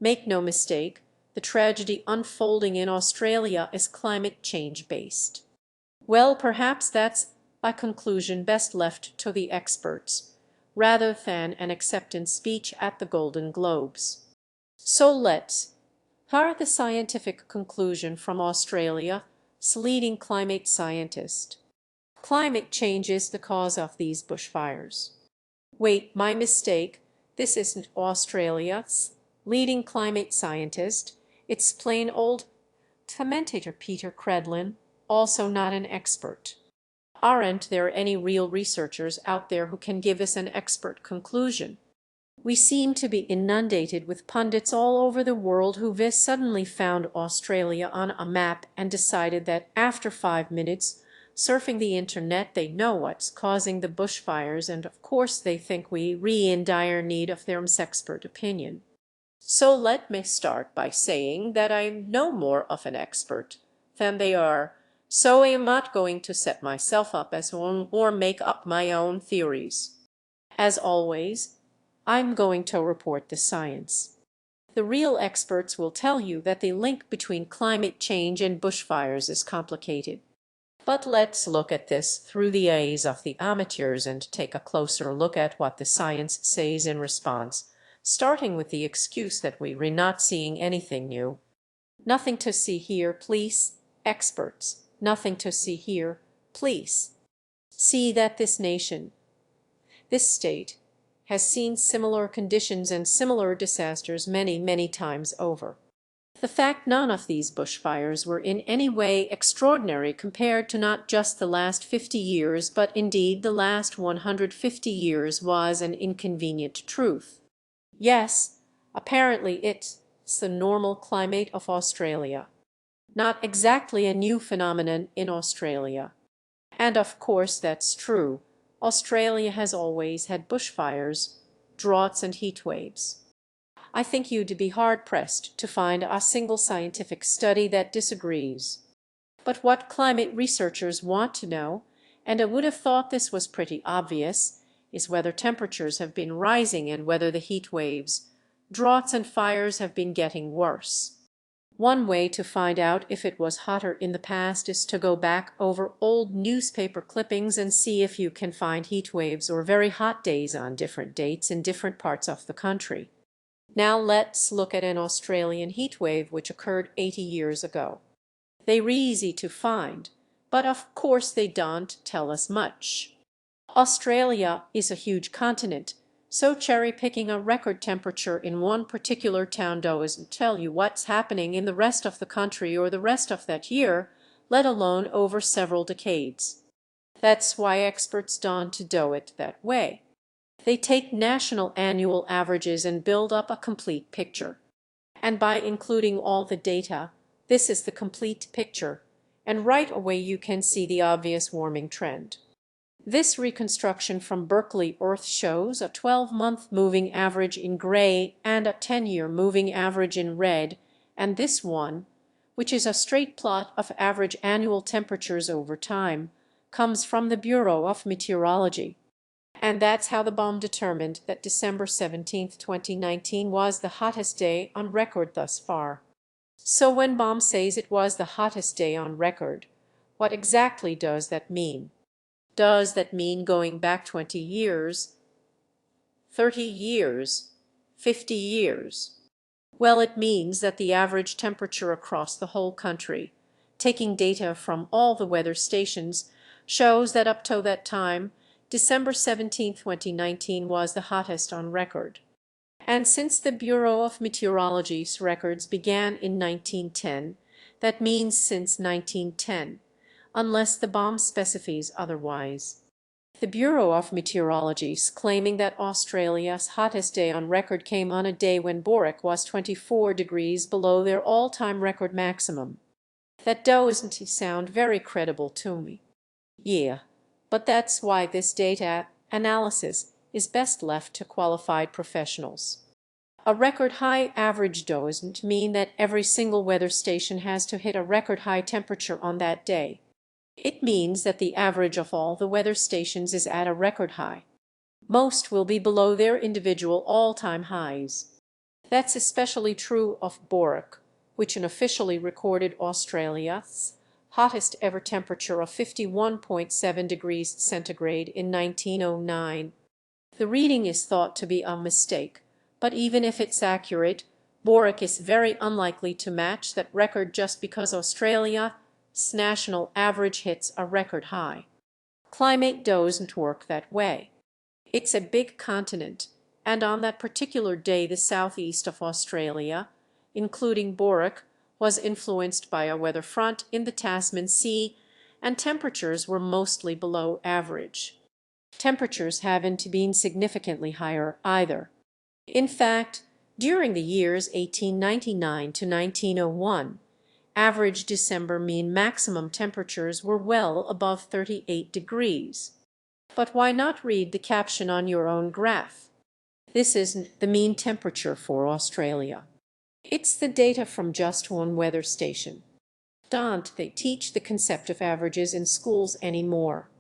Make no mistake, the tragedy unfolding in Australia is climate change based. Well, perhaps that's a conclusion best left to the experts, rather than an acceptance speech at the Golden Globes. So let's hear the scientific conclusion from Australia's leading climate scientist. Climate change is the cause of these bushfires. Wait, my mistake. This isn't Australia's leading climate scientist. It's plain old commentator Peter Credlin, also not an expert. Aren't there any real researchers out there who can give us an expert conclusion? We seem to be inundated with pundits all over the world who've suddenly found Australia on a map and decided that after 5 minutes surfing the internet they know what's causing the bushfires, and of course they think we're in dire need of their expert opinion. So let me start by saying that I'm no more of an expert than they are, so I am not going to set myself up as one or make up my own theories. As always, I'm going to report the science. The real experts will tell you that the link between climate change and bushfires is complicated. But let's look at this through the eyes of the amateurs and take a closer look at what the science says in response, starting with the excuse that we're not seeing anything new. Nothing to see here, please, experts. Nothing to see here, please. See that this nation, this state, has seen similar conditions and similar disasters many, many times over. The fact none of these bushfires were in any way extraordinary compared to not just the last 50 years, but indeed the last 150 years was an inconvenient truth. Yes, apparently it's the normal climate of Australia. Not exactly a new phenomenon in Australia. And of course that's true. Australia has always had bushfires, droughts and heat waves. I think you'd be hard-pressed to find a single scientific study that disagrees. But what climate researchers want to know, and I would have thought this was pretty obvious, is whether temperatures have been rising and whether the heat waves, droughts and fires have been getting worse. One way to find out if it was hotter in the past is to go back over old newspaper clippings and see if you can find heat waves or very hot days on different dates in different parts of the country. Now let's look at an Australian heat wave which occurred 80 years ago. They're easy to find, but of course they don't tell us much. Australia is a huge continent, so cherry-picking a record temperature in one particular town doesn't tell you what's happening in the rest of the country or the rest of that year, let alone over several decades. That's why experts don't do it that way. They take national annual averages and build up a complete picture. And by including all the data, this is the complete picture, and right away you can see the obvious warming trend. This reconstruction from Berkeley Earth shows a 12-month moving average in gray and a 10-year moving average in red, and this one, which is a straight plot of average annual temperatures over time, comes from the Bureau of Meteorology. And that's how the BOM determined that December 17, 2019 was the hottest day on record thus far. So when BOM says it was the hottest day on record, what exactly does that mean? Does that mean going back 20 years, 30 years, 50 years? Well, it means that the average temperature across the whole country, taking data from all the weather stations, shows that up to that time, December 17, 2019 was the hottest on record. And since the Bureau of Meteorology's records began in 1910, that means since 1910. Unless the BOM specifies otherwise. The Bureau of Meteorology is claiming that Australia's hottest day on record came on a day when Borek was 24 degrees below their all-time record maximum. That doesn't sound very credible to me. Yeah, but that's why this data analysis is best left to qualified professionals. A record high average doesn't mean that every single weather station has to hit a record high temperature on that day. It means that the average of all the weather stations is at a record high. Most will be below their individual all-time highs. That's especially true of Borek, which officially recorded Australia's hottest ever temperature of 51.7 degrees centigrade in 1909. The reading is thought to be a mistake, but even if it's accurate, Borek is very unlikely to match that record just because Australia's national average hits a record high. Climate doesn't work that way. It's a big continent, and on that particular day the southeast of Australia, including Borek, was influenced by a weather front in the Tasman Sea, and temperatures were mostly below average. Temperatures haven't been significantly higher either. In fact, during the years 1899 to 1901, average December mean maximum temperatures were well above 38 degrees. But why not read the caption on your own graph? This isn't the mean temperature for Australia. It's the data from just one weather station. Don't they teach the concept of averages in schools anymore?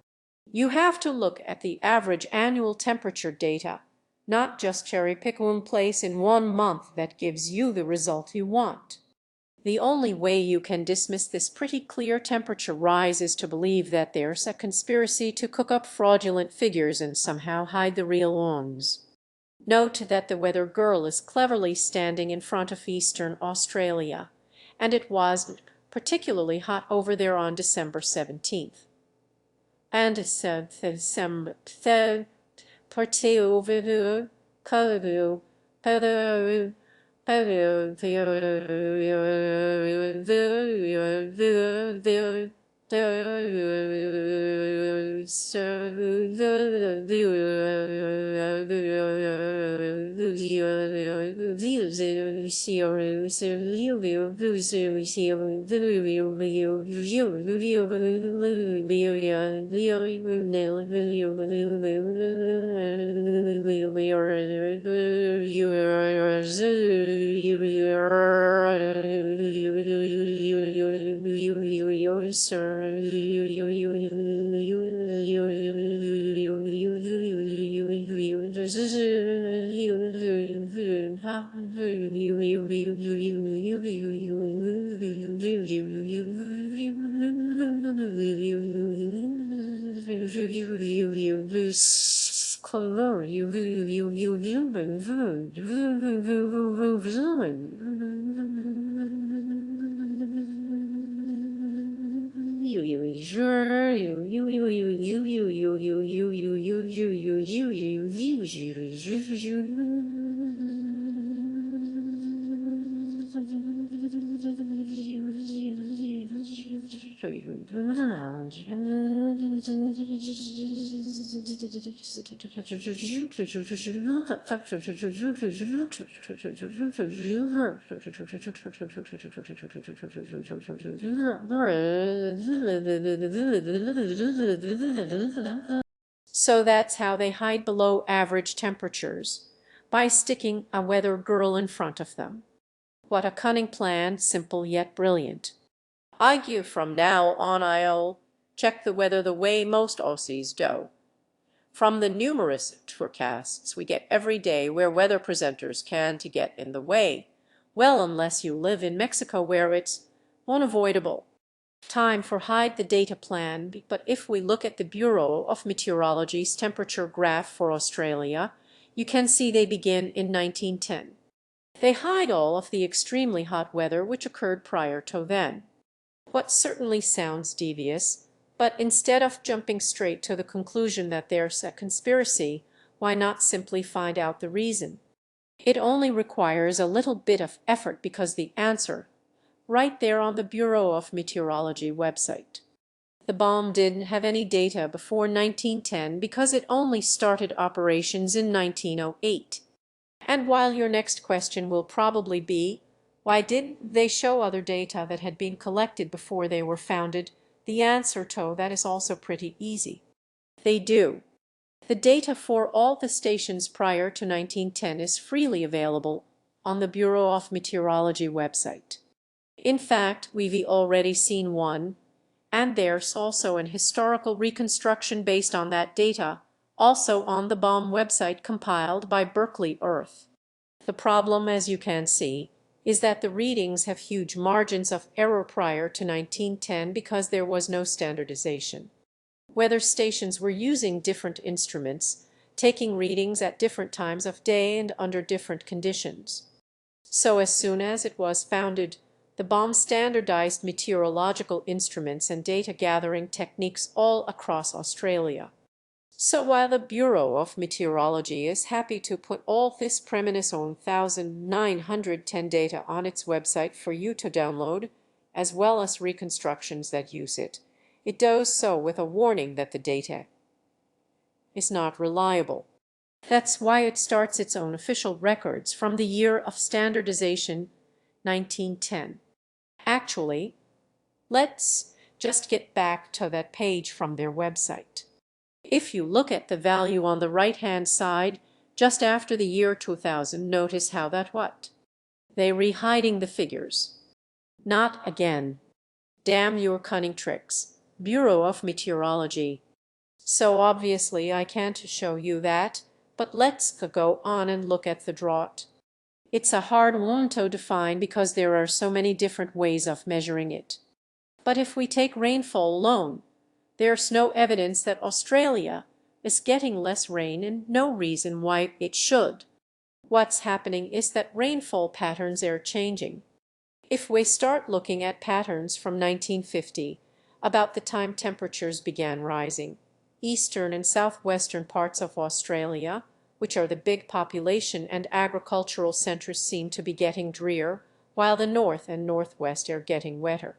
You have to look at the average annual temperature data, not just cherry-pick one place in 1 month that gives you the result you want. The only way you can dismiss this pretty clear temperature rise is to believe that there's a conspiracy to cook up fraudulent figures and somehow hide the real ones. Note that the weather girl is cleverly standing in front of Eastern Australia, and it wasn't particularly hot over there on December 17th. And December So that's how they hide below average temperatures, by sticking a weather girl in front of them. What a cunning plan, simple yet brilliant. I from now on I'll check the weather the way most Aussies do. From the numerous forecasts we get every day where weather presenters can to get in the way, well, unless you live in Mexico where it's unavoidable. Time for hide the data plan, but if we look at the Bureau of Meteorology's temperature graph for Australia, you can see they begin in 1910. They hide all of the extremely hot weather which occurred prior to then. What certainly sounds devious, but instead of jumping straight to the conclusion that there's a conspiracy, why not simply find out the reason? It only requires a little bit of effort because the answer right there on the Bureau of Meteorology website. The bomb didn't have any data before 1910 because it only started operations in 1908. And while your next question will probably be, why didn't they show other data that had been collected before they were founded? The answer to that is also pretty easy. They do. The data for all the stations prior to 1910 is freely available on the Bureau of Meteorology website. In fact, we've already seen one, and there's also an historical reconstruction based on that data, also on the bomb website compiled by Berkeley Earth. The problem, as you can see, is that the readings have huge margins of error prior to 1910 because there was no standardization. Weather stations were using different instruments, taking readings at different times of day and under different conditions. So as soon as it was founded, the BOM standardized meteorological instruments and data gathering techniques all across Australia. So while the Bureau of Meteorology is happy to put all this premise on 1910 data on its website for you to download, as well as reconstructions that use it, it does so with a warning that the data is not reliable. That's why it starts its own official records from the year of standardization, 1910. Actually, let's just get back to that page from their website. If you look at the value on the right-hand side, just after the year 2000, notice how that what? They re-hiding the figures. Not again. Damn your cunning tricks. Bureau of Meteorology. So obviously I can't show you that, but let's go on and look at the drought. It's a hard one to define because there are so many different ways of measuring it. But if we take rainfall alone, there's no evidence that Australia is getting less rain and no reason why it should. What's happening is that rainfall patterns are changing. If we start looking at patterns from 1950, about the time temperatures began rising, eastern and southwestern parts of Australia, which are the big population and agricultural centers, seem to be getting drier, while the north and northwest are getting wetter.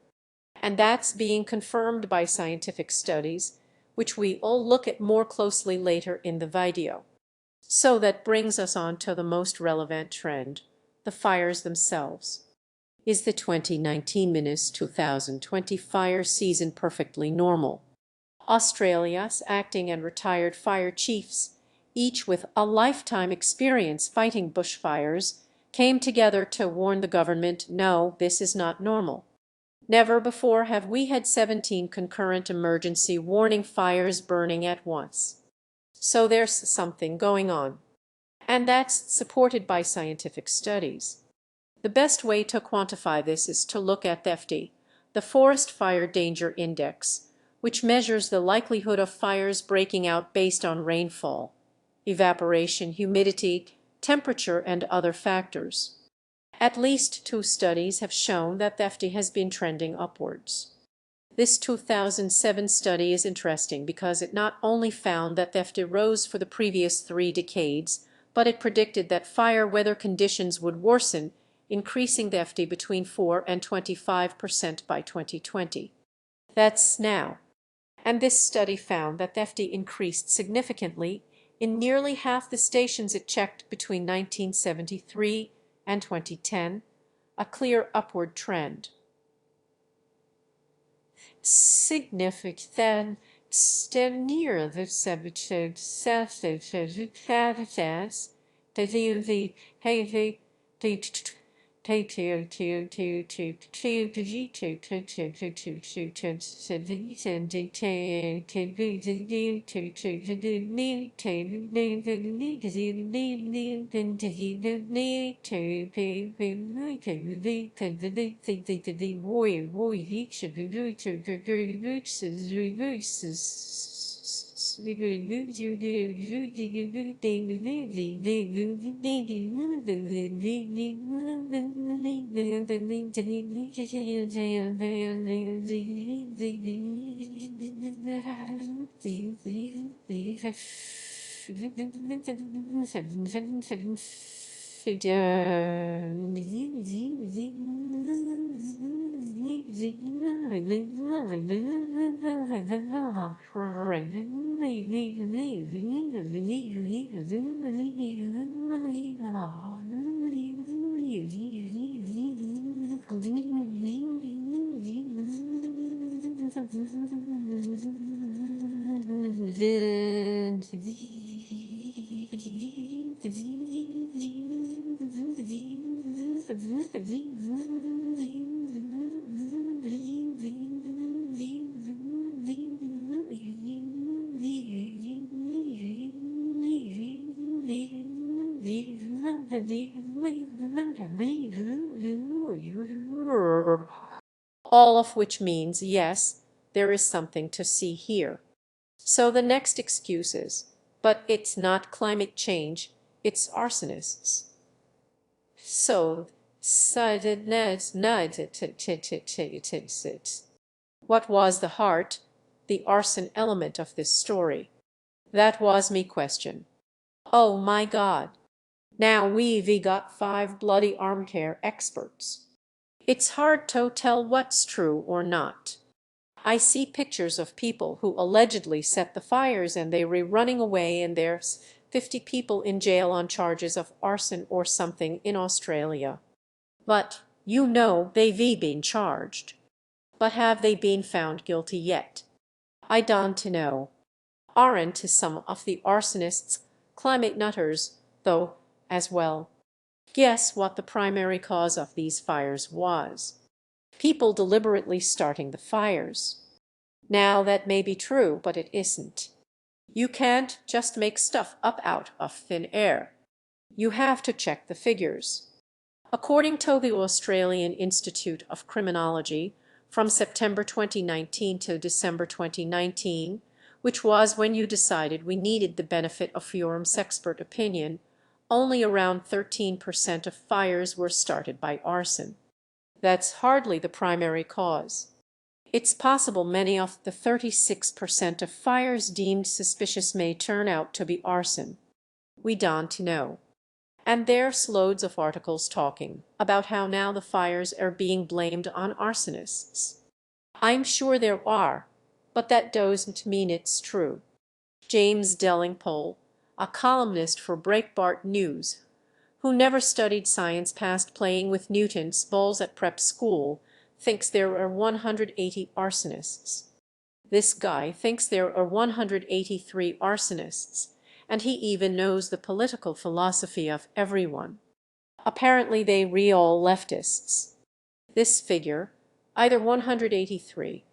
And that's being confirmed by scientific studies, which we all look at more closely later in the video. So that brings us on to the most relevant trend, the fires themselves. Is the 2019-2020 fire season perfectly normal? Australia's acting and retired fire chiefs, each with a lifetime experience fighting bushfires, came together to warn the government, no, this is not normal. Never before have we had 17 concurrent emergency warning fires burning at once. So there's something going on. And that's supported by scientific studies. The best way to quantify this is to look at FD, the Forest Fire Danger Index, which measures the likelihood of fires breaking out based on rainfall, evaporation, humidity, temperature, and other factors. At least 2 studies have shown that FD has been trending upwards. This 2007 study is interesting because it not only found that FD rose for the previous 3 decades, but it predicted that fire weather conditions would worsen, increasing the FD between 4 and 25% by 2020. That's now. And this study found that FD increased significantly in nearly half the stations it checked between 1973 and 2010, a clear upward trend. Significant near the All of which means, yes, there is something to see here. So the next excuse is, but it's not climate change, it's arsonists. So, what was the heart, the arson element of this story? That was me question. Oh my God. Now we've got 5 bloody armchair experts. It's hard to tell what's true or not. I see pictures of people who allegedly set the fires and they were running away, and there's 50 people in jail on charges of arson or something in Australia. But, you know, they've been charged. But have they been found guilty yet? I don't know. Aren't some of the arsonists climate nutters, though, as well? Guess what the primary cause of these fires was? People deliberately starting the fires. Now that may be true, but it isn't. You can't just make stuff up out of thin air. You have to check the figures. According to the Australian Institute of Criminology, from September 2019 to December 2019, which was when you decided we needed the benefit of your expert opinion, only around 13% of fires were started by arson. That's hardly the primary cause. It's possible many of the 36% of fires deemed suspicious may turn out to be arson. We don't know. And there's loads of articles talking about how now the fires are being blamed on arsonists. I'm sure there are, but that doesn't mean it's true. James Delingpole, a columnist for Breitbart News, who never studied science past playing with Newton's balls at prep school, thinks there are 180 arsonists. This guy thinks there are 183 arsonists, and he even knows the political philosophy of everyone. Apparently they all leftists. This figure, either 183,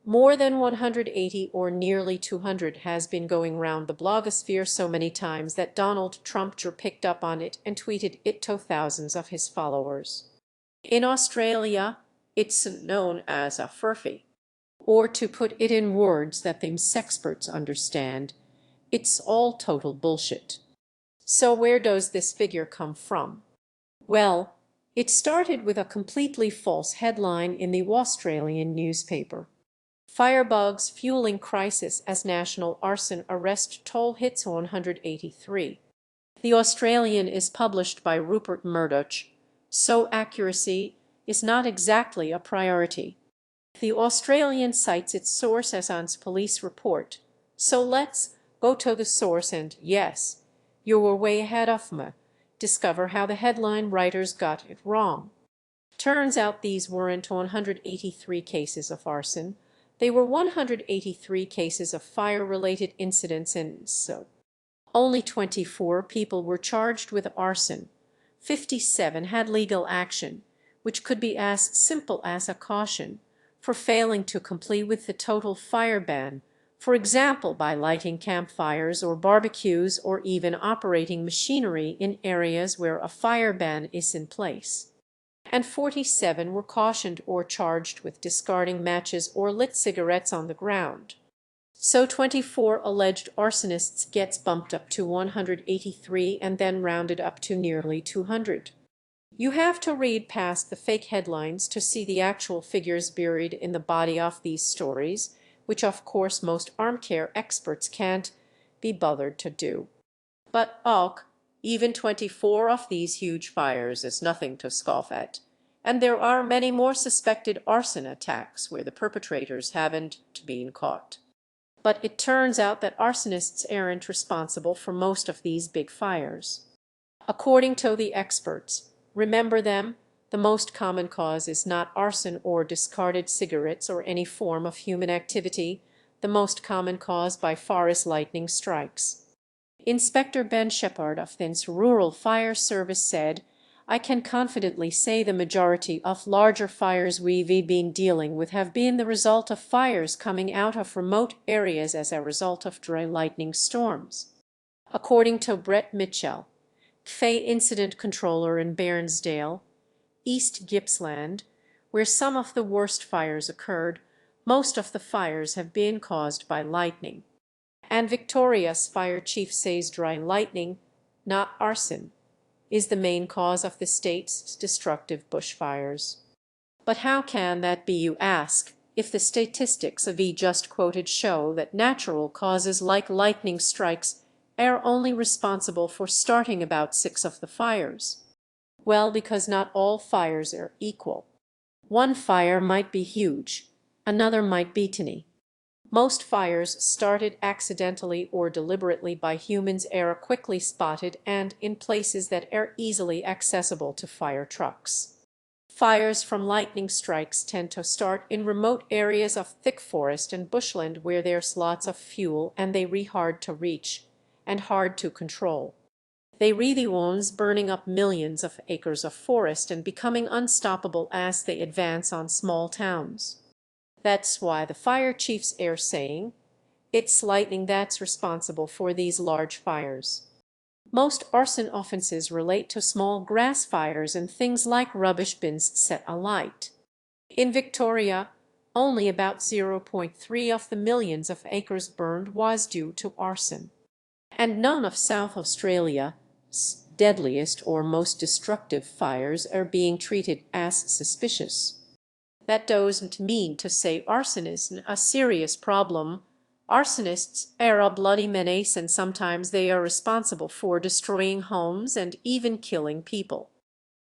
more than 180 or nearly 200, has been going round the blogosphere so many times that Donald Trump picked up on it and tweeted it to thousands of his followers. In Australia, it's known as a furphy. Or to put it in words that them sexperts understand, it's all total bullshit. So where does this figure come from? Well, it started with a completely false headline in the Australian newspaper. Firebugs fueling crisis as national arson arrest toll hits 183. The Australian is published by Rupert Murdoch, so accuracy is not exactly a priority. The Australian cites its source as An's police report, so let's go to the source and, yes, you were way ahead of me, discover how the headline writers got it wrong. Turns out these weren't 183 cases of arson, they were 183 cases of fire-related incidents, and so only 24 people were charged with arson. 57 had legal action, which could be as simple as a caution for failing to comply with the total fire ban, for example by lighting campfires or barbecues or even operating machinery in areas where a fire ban is in place. And 47 were cautioned or charged with discarding matches or lit cigarettes on the ground. So 24 alleged arsonists gets bumped up to 183 and then rounded up to nearly 200. You have to read past the fake headlines to see the actual figures buried in the body of these stories, which of course most armchair experts can't be bothered to do. But even 24 of these huge fires is nothing to scoff at, and there are many more suspected arson attacks where the perpetrators haven't been caught. But it turns out that arsonists aren't responsible for most of these big fires. According to the experts, remember them, the most common cause is not arson or discarded cigarettes or any form of human activity. The most common cause by far is lightning strikes. Inspector Ben Shepard of Thin's Rural Fire Service said, "I can confidently say the majority of larger fires we've been dealing with have been the result of fires coming out of remote areas as a result of dry lightning storms." According to Brett Mitchell, Fay Incident Controller in Bairnsdale, East Gippsland, where some of the worst fires occurred. Most of the fires have been caused by lightning. And Victoria's fire chief says dry lightning, not arson, is the main cause of the state's destructive bushfires. But how can that be, you ask, if the statistics of just quoted show that natural causes like lightning strikes are only responsible for starting about 6 of the fires? Well, because not all fires are equal. One fire might be huge, another might be tiny. Most fires started accidentally or deliberately by humans are quickly spotted and in places that are easily accessible to fire trucks. Fires from lightning strikes tend to start in remote areas of thick forest and bushland where there's lots of fuel and they hard to reach and hard to control. They the ones burning up millions of acres of forest and becoming unstoppable as they advance on small towns. That's why the fire chiefs are saying it's lightning that's responsible for these large fires. Most arson offenses relate to small grass fires and things like rubbish bins set alight. In Victoria, only about 0.3 of the millions of acres burned was due to arson. And none of South Australia's deadliest or most destructive fires are being treated as suspicious. That doesn't mean to say arson isn't a serious problem. Arsonists are a bloody menace and sometimes they are responsible for destroying homes and even killing people.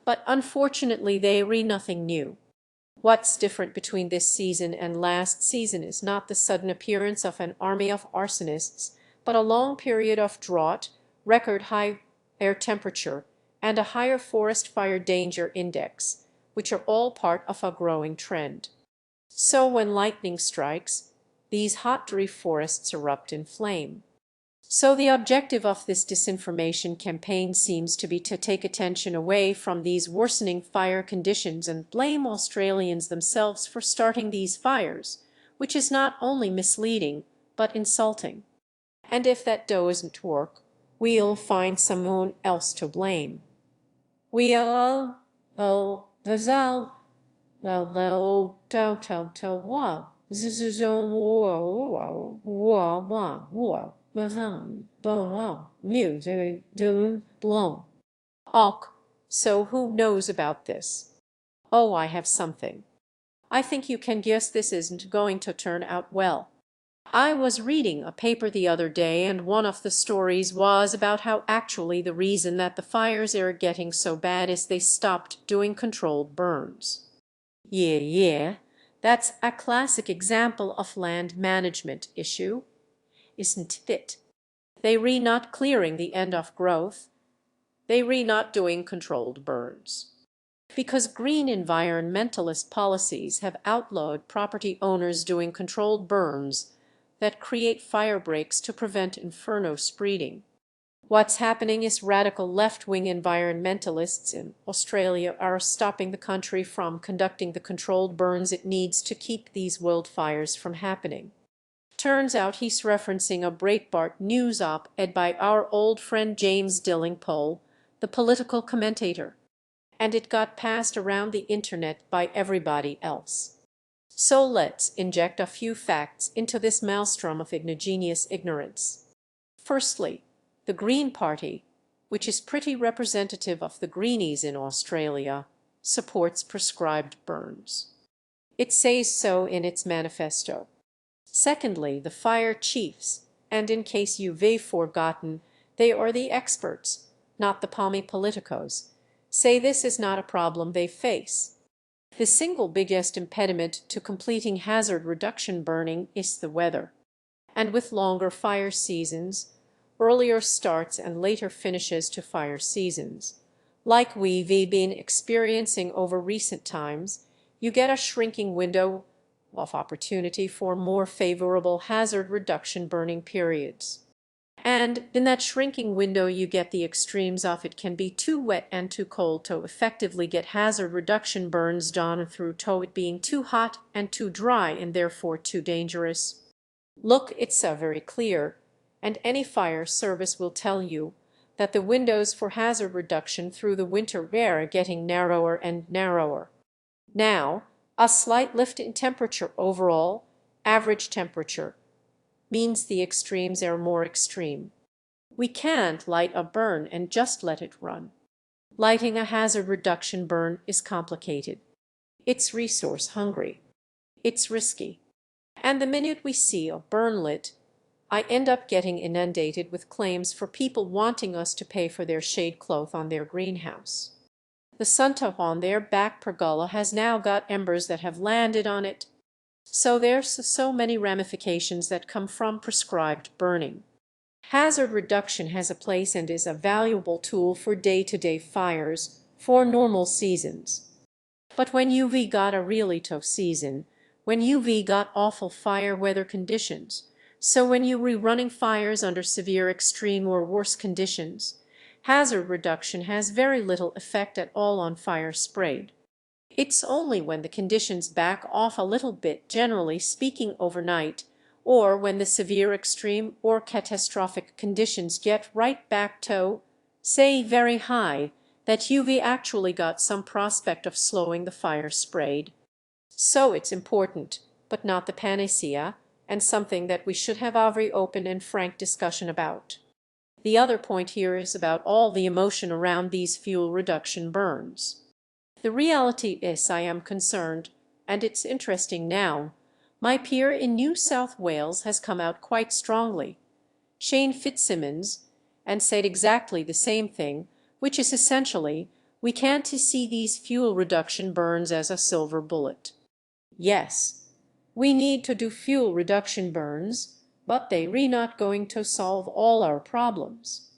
But unfortunately they are nothing new. What's different between this season and last season is not the sudden appearance of an army of arsonists, but a long period of drought, record high air temperature, and a higher forest fire danger index, which are all part of a growing trend. So when lightning strikes, these hot dry forests erupt in flame. So the objective of this disinformation campaign seems to be to take attention away from these worsening fire conditions and blame Australians themselves for starting these fires, which is not only misleading, but insulting. And if that doesn't work, we'll find someone else to blame. We'll, so who knows about this? Oh, I have something. I think you can guess this isn't going to turn out well. I was reading a paper the other day and one of the stories was about how actually the reason that the fires are getting so bad is they stopped doing controlled burns. Yeah, that's a classic example of land management issue, isn't it? They not clearing the end of growth. They not doing controlled burns. Because green environmentalist policies have outlawed property owners doing controlled burns that create fire breaks to prevent inferno spreading. What's happening is radical left-wing environmentalists in Australia are stopping the country from conducting the controlled burns it needs to keep these wildfires from happening. Turns out he's referencing a Breitbart news op-ed by our old friend James Delingpole, the political commentator, and it got passed around the internet by everybody else. So let's inject a few facts into this maelstrom of ignominious ignorance. Firstly, the Green Party, which is pretty representative of the Greenies in Australia, supports prescribed burns. It says so in its manifesto. Secondly, the fire chiefs, and in case you've forgotten, they are the experts, not the palmy politicos, say this is not a problem they face. The single biggest impediment to completing hazard reduction burning is the weather. And with longer fire seasons, earlier starts and later finishes to fire seasons, like we've been experiencing over recent times, you get a shrinking window of opportunity for more favorable hazard reduction burning periods. And in that shrinking window you get the extremes of it can be too wet and too cold to effectively get hazard reduction burns done through to it being too hot and too dry and therefore too dangerous. Look, it's very clear, and any fire service will tell you that the windows for hazard reduction through the winter are getting narrower and narrower. Now, a slight lift in temperature overall, average temperature, means the extremes are more extreme. We can't light a burn and just let it run. Lighting a hazard reduction burn is complicated. It's resource hungry. It's risky. And the minute we see a burn lit, I end up getting inundated with claims for people wanting us to pay for their shade cloth on their greenhouse. The suntop on their back pergola has now got embers that have landed on it. So there's so many ramifications that come from prescribed burning. Hazard reduction has a place and is a valuable tool for day-to-day fires for normal seasons. But when you've got a really tough season, when you've got awful fire weather conditions, so when you're running fires under severe extreme or worse conditions, hazard reduction has very little effect at all on fire sprayed. It's only when the conditions back off a little bit, generally speaking overnight, or when the severe extreme or catastrophic conditions get right back to, say, very high, that you've actually got some prospect of slowing the fire sprayed. So it's important, but not the panacea, and something that we should have a very open and frank discussion about. The other point here is about all the emotion around these fuel reduction burns. The reality is, I am concerned, and it's interesting now, my peer in New South Wales has come out quite strongly, Shane Fitzsimmons, and said exactly the same thing, which is essentially, we can't see these fuel reduction burns as a silver bullet. Yes, we need to do fuel reduction burns, but they're not going to solve all our problems.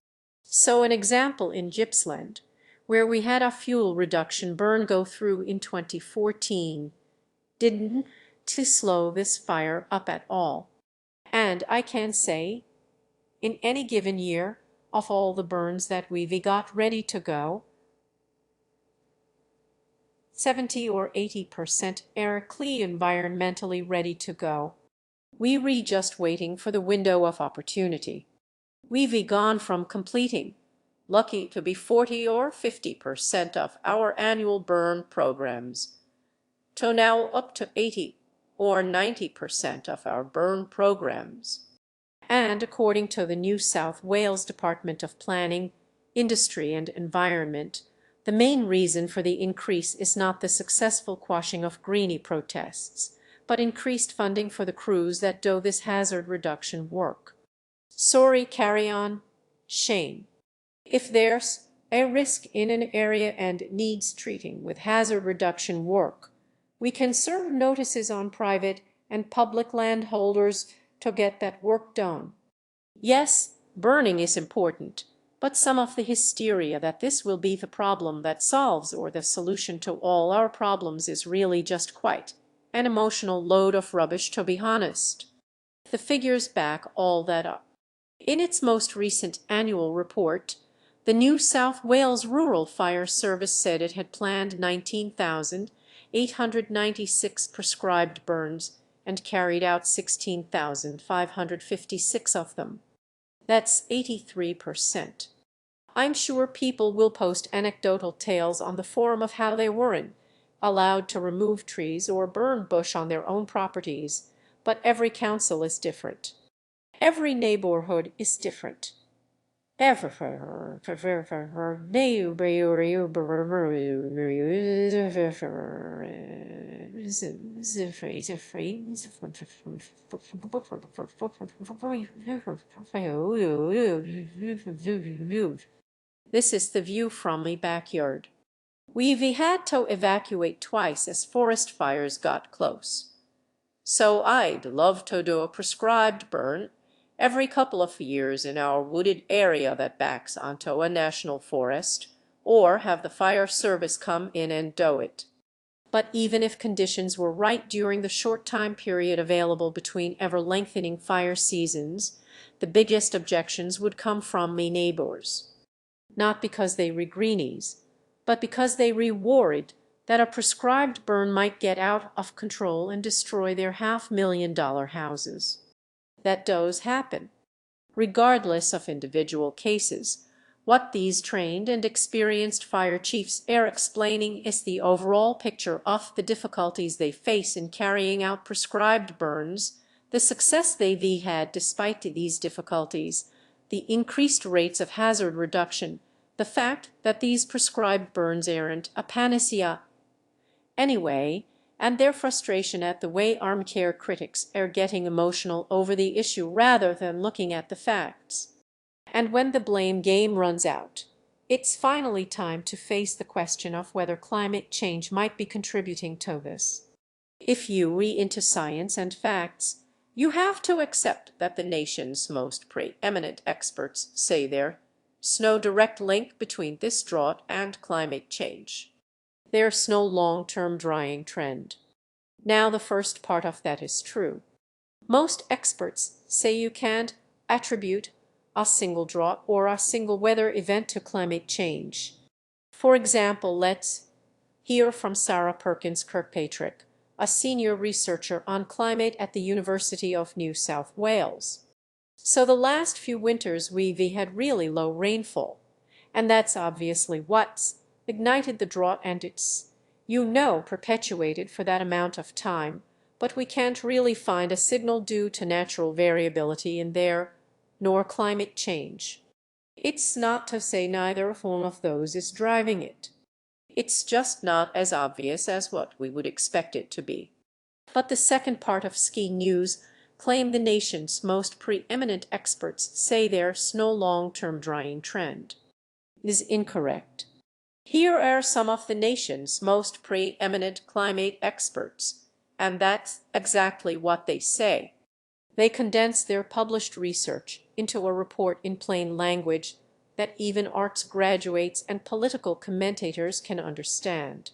So an example in Gippsland, where we had a fuel reduction burn go through in 2014, didn't to slow this fire up at all. And I can say, in any given year, of all the burns that we've got ready to go, 70 or 80% are clean environmentally ready to go. We're just waiting for the window of opportunity. We've gone from completing, lucky to be 40 or 50% of our annual burn programs, to now up to 80 or 90% of our burn programs. And according to the New South Wales Department of Planning, Industry and Environment, the main reason for the increase is not the successful quashing of greenie protests, but increased funding for the crews that do this hazard reduction work. Sorry, carry on, Shane. If there's a risk in an area and needs treating with hazard reduction work, we can serve notices on private and public landholders to get that work done. Yes, burning is important, but some of the hysteria that this will be the problem that solves or the solution to all our problems is really just quite an emotional load of rubbish, to be honest. The figures back all that up. In its most recent annual report, the New South Wales Rural Fire Service said it had planned 19,896 prescribed burns and carried out 16,556 of them. That's 83%. I'm sure people will post anecdotal tales on the forum of how they weren't allowed to remove trees or burn bush on their own properties, but every council is different. Every neighborhood is different. This is the view from my backyard. We've had to evacuate twice as forest fires got close. So I'd love to do a prescribed burn every couple of years in our wooded area that backs onto a national forest, or have the fire service come in and do it. But even if conditions were right during the short time period available between ever-lengthening fire seasons, the biggest objections would come from me neighbors. Not because they were greenies, but because they were worried that a prescribed burn might get out of control and destroy their $500,000 houses. That does happen, regardless of individual cases, What these trained and experienced fire chiefs are explaining is the overall picture of the difficulties they face in carrying out prescribed burns, the success they've had despite these difficulties, the increased rates of hazard reduction, the fact that these prescribed burns aren't a panacea anyway, and their frustration at the way armchair critics are getting emotional over the issue rather than looking at the facts. And when the blame game runs out, it's finally time to face the question of whether climate change might be contributing to this. If you read into science and facts, you have to accept that the nation's most preeminent experts say there's no direct link between this drought and climate change. There's no long-term drying trend. Now the first part of that is true. Most experts say you can't attribute a single drought or a single weather event to climate change. For example, let's hear from Sarah Perkins Kirkpatrick, a senior researcher on climate at the University of New South Wales. So the last few winters we've had really low rainfall, and that's obviously what's ignited the drought, and it's, perpetuated for that amount of time, but we can't really find a signal due to natural variability in there, nor climate change. It's not to say neither one of those is driving it. It's just not as obvious as what we would expect it to be. But the second part of Ski News claim the nation's most preeminent experts say there's no long-term drying trend is incorrect. Here are some of the nation's most preeminent climate experts, and that's exactly what they say. They condense their published research into a report in plain language that even arts graduates and political commentators can understand.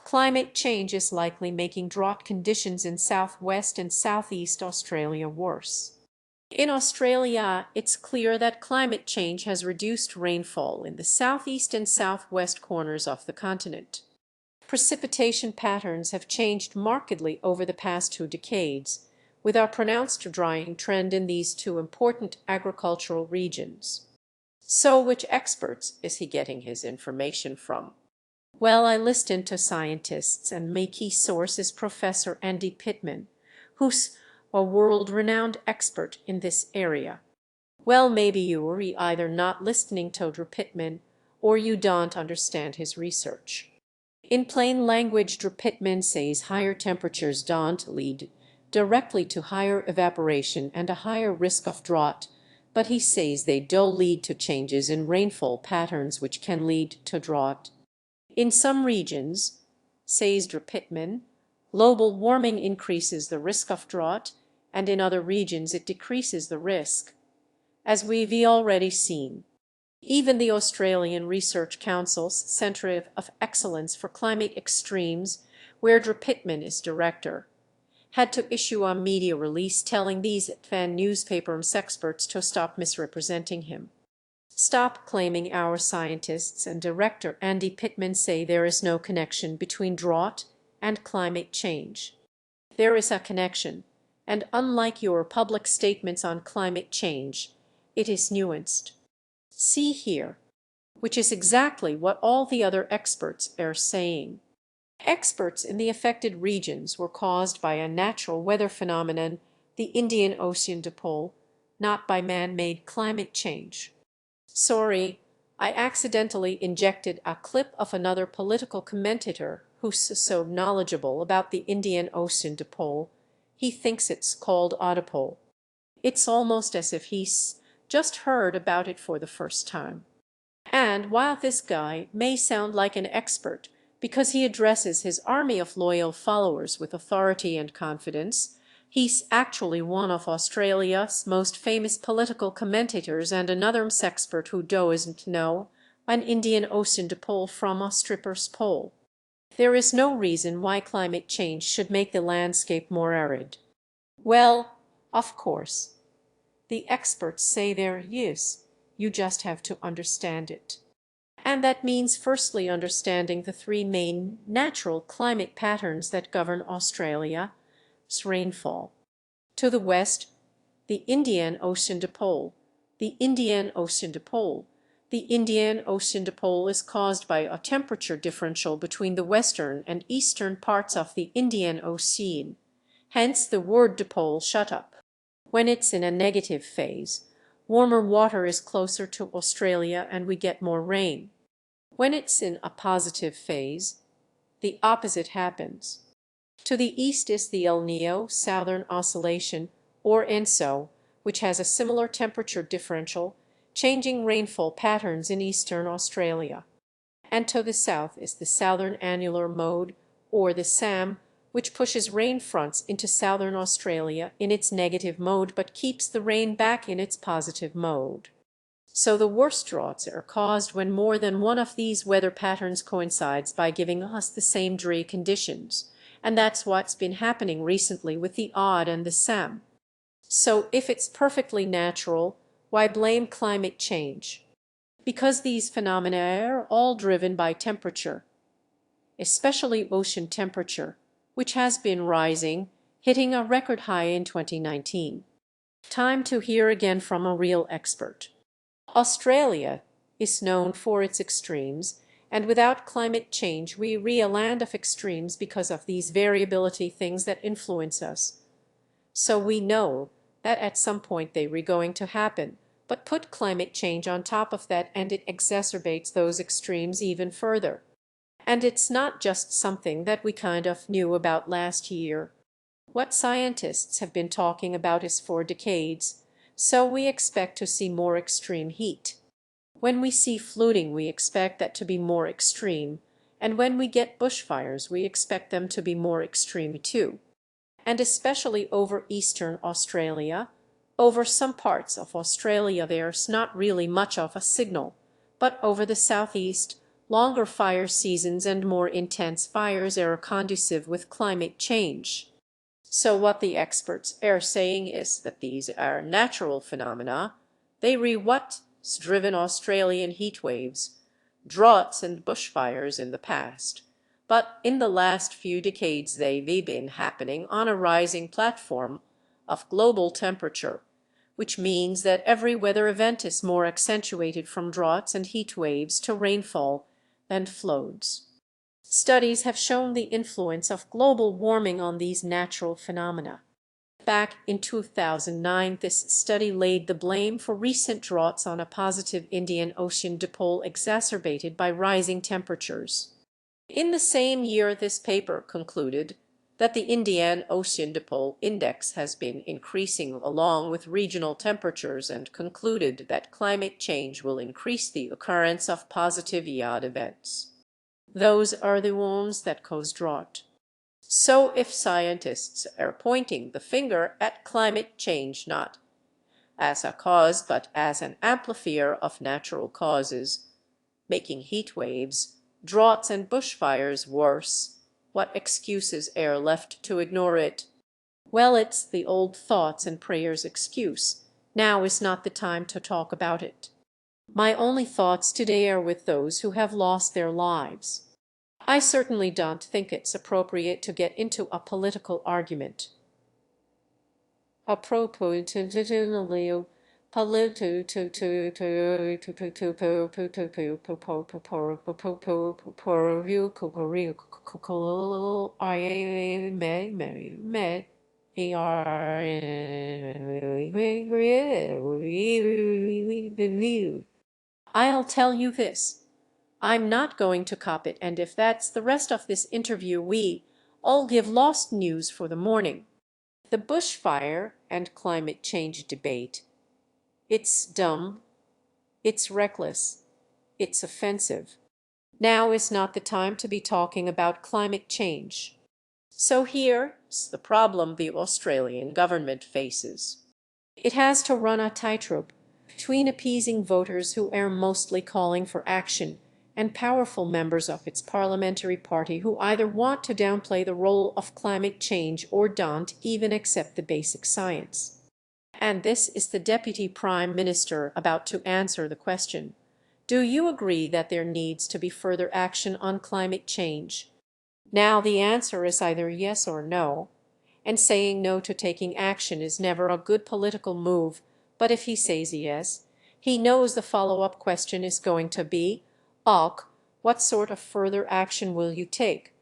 Climate change is likely making drought conditions in southwest and southeast Australia worse. In Australia, it's clear that climate change has reduced rainfall in the southeast and southwest corners of the continent. Precipitation patterns have changed markedly over the past 2 decades, with a pronounced drying trend in these 2 important agricultural regions. So which experts is he getting his information from? Well, I listened to scientists, and my key source is Professor Andy Pittman, who's a world-renowned expert in this area. Well, maybe you are either not listening to Drew Pittman or you don't understand his research. In plain language, Drew Pittman says higher temperatures don't lead directly to higher evaporation and a higher risk of drought, but he says they do lead to changes in rainfall patterns which can lead to drought. In some regions, says Drew Pittman, global warming increases the risk of drought, and in other regions it decreases the risk. As we've already seen, even the Australian Research Council's Centre of Excellence for Climate Extremes, where Drew Pittman is director, had to issue a media release telling these fan newspaper experts to stop misrepresenting him. Stop claiming our scientists and director Andy Pittman say there is no connection between drought and climate change. There is a connection, and unlike your public statements on climate change, it is nuanced. See here, which is exactly what all the other experts are saying. Experts in the affected regions were caused by a natural weather phenomenon, the Indian Ocean dipole, not by man-made climate change. Sorry, I accidentally injected a clip of another political commentator who's so knowledgeable about the Indian Ocean dipole, he thinks it's called dipole. It's almost as if he's just heard about it for the first time. And while this guy may sound like an expert because he addresses his army of loyal followers with authority and confidence, he's actually one of Australia's most famous political commentators and another expert who doesn't know an Indian Ocean dipole from a stripper's pole. There is no reason why climate change should make the landscape more arid. Well, of course, the experts say there is. You just have to understand it. And that means firstly understanding the 3 main natural climate patterns that govern Australia's rainfall. To the west, the Indian Ocean dipole. The Indian Ocean dipole The Indian Ocean dipole is caused by a temperature differential between the western and eastern parts of the Indian Ocean, hence the word dipole shut up. When it's in a negative phase, warmer water is closer to Australia and we get more rain. When it's in a positive phase, the opposite happens. To the east is the El Niño Southern Oscillation, or ENSO, which has a similar temperature differential, changing rainfall patterns in eastern Australia. And to the south is the Southern Annular Mode, or the SAM, which pushes rain fronts into southern Australia in its negative mode but keeps the rain back in its positive mode. So the worst droughts are caused when more than one of these weather patterns coincides by giving us the same dry conditions, and that's what's been happening recently with the Odd and the Sam. So if it's perfectly natural, why blame climate change? Because these phenomena are all driven by temperature, especially ocean temperature, which has been rising, hitting a record high in 2019. Time to hear again from a real expert. Australia is known for its extremes, and without climate change we're a land of extremes because of these variability things that influence us. So we know that at some point they were going to happen, but put climate change on top of that and it exacerbates those extremes even further. And it's not just something that we kind of knew about last year. What scientists have been talking about is for decades. So we expect to see more extreme heat. When we see flooding, we expect that to be more extreme, and when we get bushfires, we expect them to be more extreme too. And especially over eastern Australia, over some parts of Australia there's not really much of a signal, but over the southeast, longer fire seasons and more intense fires are conducive with climate change. So what the experts are saying is that these are natural phenomena. They what's driven Australian heat waves, droughts and bushfires in the past. But in the last few decades they've been happening on a rising platform of global temperature, which means that every weather event is more accentuated from droughts and heat waves to rainfall than floods. Studies have shown the influence of global warming on these natural phenomena. Back in 2009, this study laid the blame for recent droughts on a positive Indian Ocean dipole exacerbated by rising temperatures. In the same year, this paper concluded that the Indian Ocean dipole index has been increasing along with regional temperatures and concluded that climate change will increase the occurrence of positive yacht events. Those are the ones that cause drought. So if scientists are pointing the finger at climate change not as a cause but as an amplifier of natural causes, making heat waves, droughts and bushfires worse, what excuses are left to ignore it? Well, it's the old thoughts and prayers excuse. Now is not the time to talk about it. My only thoughts today are with those who have lost their lives. I certainly don't think it's appropriate to get into a political argument. I'll tell you this. I'm not going to cop it, and if that's the rest of this interview, we all give lost news for the morning. The bushfire and climate change debate. It's dumb, it's reckless, it's offensive. Now is not the time to be talking about climate change. So here's the problem the Australian government faces. It has to run a tightrope between appeasing voters who are mostly calling for action and powerful members of its parliamentary party who either want to downplay the role of climate change or don't even accept the basic science. And this is the Deputy Prime Minister about to answer the question. Do you agree that there needs to be further action on climate change? Now the answer is either yes or no, and saying no to taking action is never a good political move, but if he says yes, He knows the follow-up question is going to be, "Och, what sort of further action will you take?"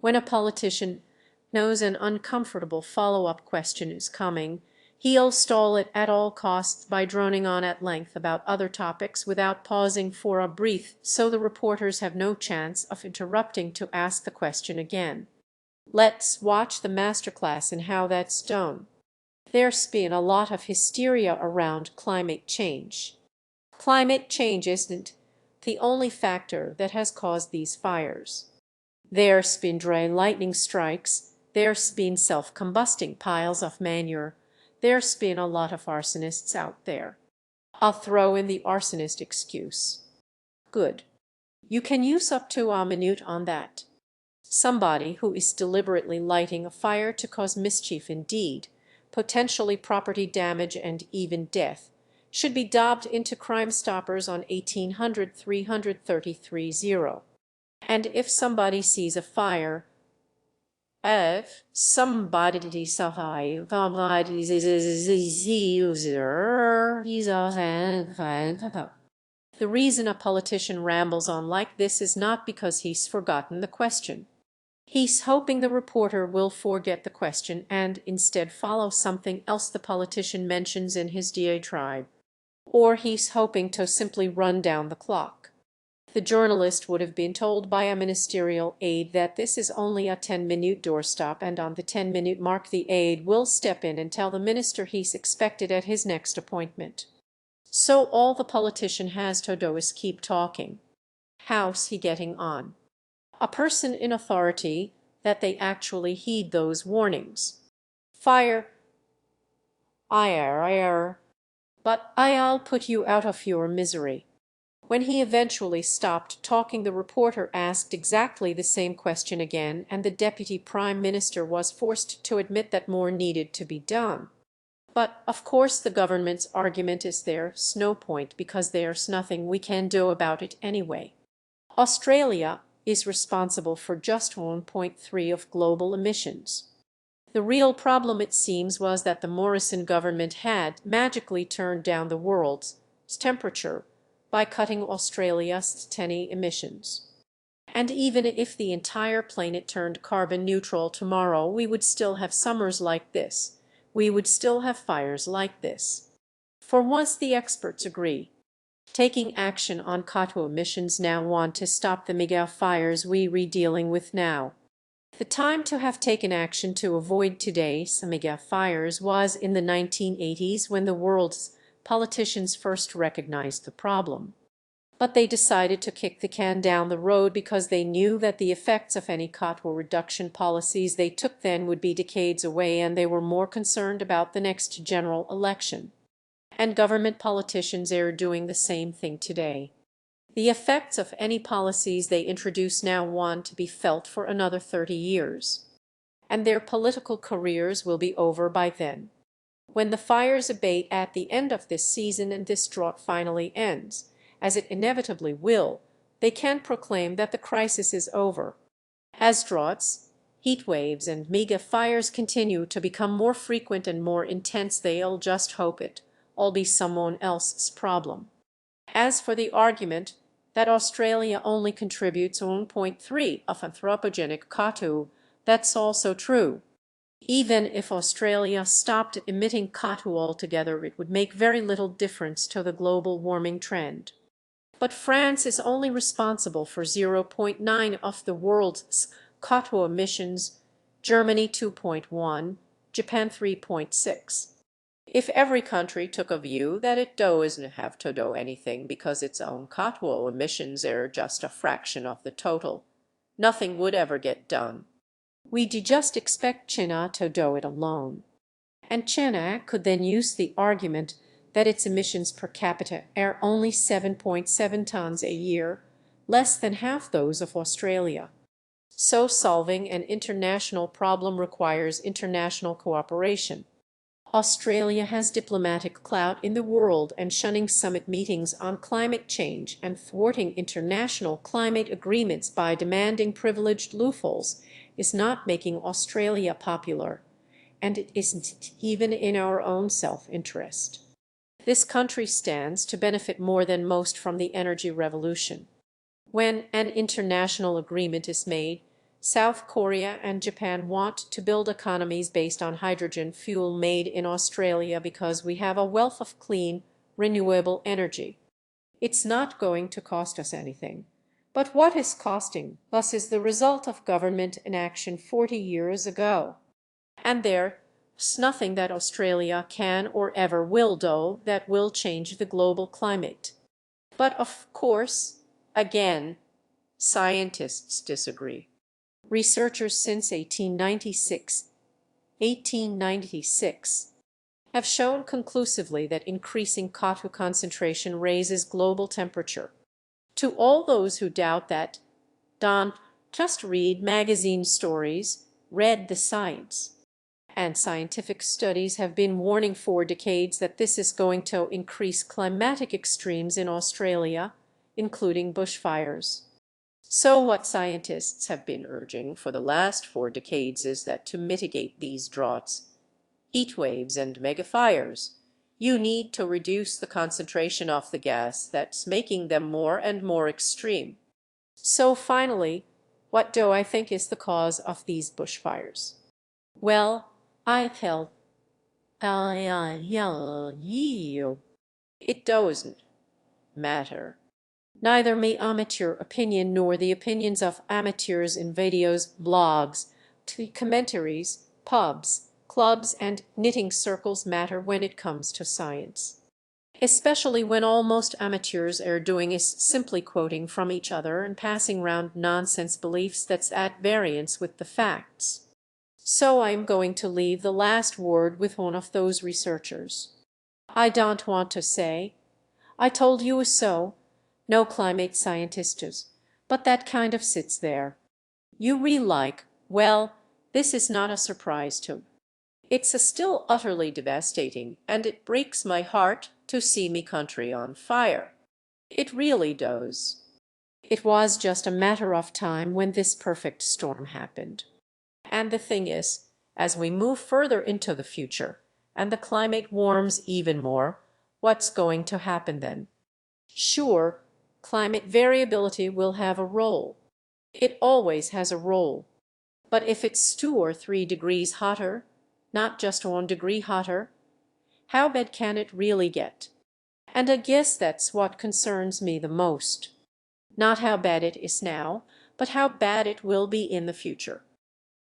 When a politician knows an uncomfortable follow-up question is coming, he'll stall it at all costs by droning on at length about other topics without pausing for a breath, so the reporters have no chance of interrupting to ask the question again. Let's watch the masterclass in how that's done. There's been a lot of hysteria around climate change. Climate change isn't the only factor that has caused these fires. There's been dry lightning strikes, there's been self-combusting piles of manure, there's been a lot of arsonists out there. I'll throw in the arsonist excuse. Good. You can use up to a minute on that. Somebody who is deliberately lighting a fire to cause mischief indeed, potentially property damage and even death, should be dobbed into Crime Stoppers on 1800-333-0. And if somebody sees a fire, the reason a politician rambles on like this is not because he's forgotten the question. He's hoping the reporter will forget the question and instead follow something else the politician mentions in his diatribe. Or he's hoping to simply run down the clock. The journalist would have been told by a ministerial aide that this is only a 10-minute doorstop, and on the 10-minute mark the aide will step in and tell the minister he's expected at his next appointment. So all the politician has to do is keep talking. How's he getting on? A person in authority that they actually heed those warnings. Fire, but I'll put you out of your misery. When he eventually stopped talking, the reporter asked exactly the same question again, and the deputy prime minister was forced to admit that more needed to be done. But of course the government's argument is there's no point because there's nothing we can do about it anyway. Australia is responsible for just 1.3% of global emissions. The real problem, it seems, was that the Morrison government had magically turned down the world's temperature by cutting Australia's tiny emissions. And even if the entire planet turned carbon neutral tomorrow, we would still have summers like this. We would still have fires like this. For once the experts agree. Taking action on CO2 emissions now want to stop the mega fires we're dealing with now. The time to have taken action to avoid today's mega fires was in the 1980s, when the world's politicians first recognized the problem. But they decided to kick the can down the road because they knew that the effects of any CO2 reduction policies they took then would be decades away, and they were more concerned about the next general election. And government politicians are doing the same thing today. The effects of any policies they introduce now want to be felt for another 30 years. And their political careers will be over by then. When the fires abate at the end of this season and this drought finally ends, as it inevitably will, they can proclaim that the crisis is over. As droughts, heat waves, and mega fires continue to become more frequent and more intense, they'll just hope it all be someone else's problem. As for the argument that Australia only contributes 1.3% of anthropogenic CO2, that's also true. Even if Australia stopped emitting CO2 altogether, it would make very little difference to the global warming trend. But France is only responsible for 0.9% of the world's CO2 emissions, Germany 2.1%, Japan 3.6%. If every country took a view that it doesn't have to do anything because its own CO2 emissions are just a fraction of the total, nothing would ever get done. We'd just expect China to do it alone. And China could then use the argument that its emissions per capita are only 7.7 tons a year, less than half those of Australia. So solving an international problem requires international cooperation. Australia has diplomatic clout in the world, and shunning summit meetings on climate change and thwarting international climate agreements by demanding privileged loopholes is not making Australia popular, and it isn't even in our own self-interest. This country stands to benefit more than most from the energy revolution. When an international agreement is made, South Korea and Japan want to build economies based on hydrogen fuel made in Australia because we have a wealth of clean, renewable energy. It's not going to cost us anything. But what is costing us is the result of government inaction 40 years ago. And there's nothing that Australia can or ever will do that will change the global climate. But of course, again, scientists disagree. Researchers since 1896 have shown conclusively that increasing CO2 concentration raises global temperature. To all those who doubt that, don't just read magazine stories, read the science. And scientific studies have been warning for decades that this is going to increase climatic extremes in Australia, including bushfires. So what scientists have been urging for the last 4 decades is that to mitigate these droughts, heat waves, and megafires, you need to reduce the concentration of the gas that's making them more and more extreme. So finally, what do I think is the cause of these bushfires? Well, I tell you, it doesn't matter. Neither my amateur opinion nor the opinions of amateurs in videos, blogs, commentaries, pubs, clubs, and knitting circles matter when it comes to science. Especially when all most amateurs are doing is simply quoting from each other and passing round nonsense beliefs that's at variance with the facts. So I am going to leave the last word with one of those researchers. I don't want to say, "I told you so," no climate scientists, but that kind of sits there. You really like, well, this is not a surprise to. It's a still utterly devastating, and it breaks my heart to see me country on fire. It really does. It was just a matter of time when this perfect storm happened. And the thing is, as we move further into the future, and the climate warms even more, what's going to happen then? Sure, climate variability will have a role. It always has a role. But if it's 2 or 3 degrees hotter, not just 1 degree hotter, how bad can it really get? And I guess that's what concerns me the most. Not how bad it is now, but how bad it will be in the future.